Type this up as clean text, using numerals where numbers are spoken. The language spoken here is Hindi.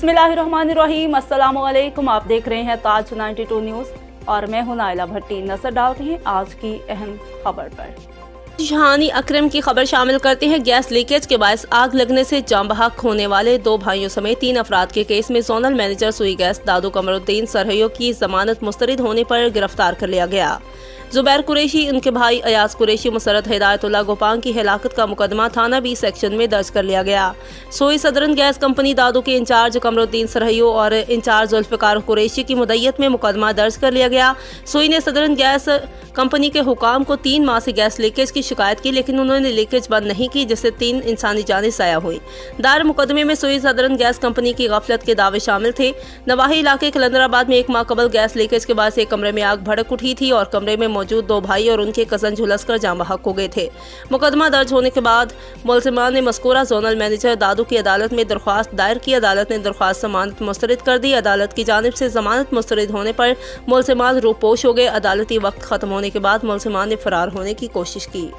बिस्मिल्लाहिर्रहमानिर्रहीम, अस्सलामुअलैकुम। आप देख रहे हैं ताज 92 न्यूज़ और मैं हूं नाइला भट्टी। नजर डालते हैं आज की अहम खबर पर। जहानी अकरम की खबर शामिल करते हैं। गैस लीकेज के बायस आग लगने से जान बहक होने वाले 2 भाइयों समेत 3 अफराद के केस में जोनल मैनेजर सुई गैस दादू कमरुद्दीन सरहैयों की जमानत मुस्तरद होने पर गिरफ्तार कर लिया गया। जुबैर कुरैशी, उनके भाई अयाज कुरैशी, मुसरत हिदायतुल्लाह गोपांग की हिलाकत का मुकदमा थाना बी सेक्शन में दर्ज कर लिया गया। सोई सदरन गैस कंपनी दादू के इंचार्ज कमरुद्दीन सरहैयों और इंचार्ज जुल्फ़िकार कुरैशी की मुद्दत में मुकदमा दर्ज कर लिया गया। सोई ने सदरन गैस कंपनी के हुकाम को 3 माह से गैस लीकेज की शिकायत की, लेकिन उन्होंने लीकेज बंद नहीं की, जिससे 3 इंसानी जानें ज़ाया हुई। दायर मुकदमे में सोई सदरन गैस कंपनी की गफलत के दावे शामिल थे। नवाही इलाके कलंदराबाद में 1 माह कबल गैस लीकेज के बाद एक कमरे में आग भड़क उठी थी और कमरे में मौजूद 2 भाई और उनके कजन झुलसकर जान बहक हो गए थे। मुकदमा दर्ज होने के बाद मुलजिमान ने मज़कूरा जोनल मैनेजर दादू की अदालत में दरख्वास्त दायर की। अदालत ने दरख्वास्त जमानत मुस्तरद कर दी। अदालत की जानिब से जमानत मुस्तरद होने पर मुलजिमान रूपोश हो गए। अदालती वक्त खत्म होने के बाद मुलजिमान ने फरार होने की कोशिश की।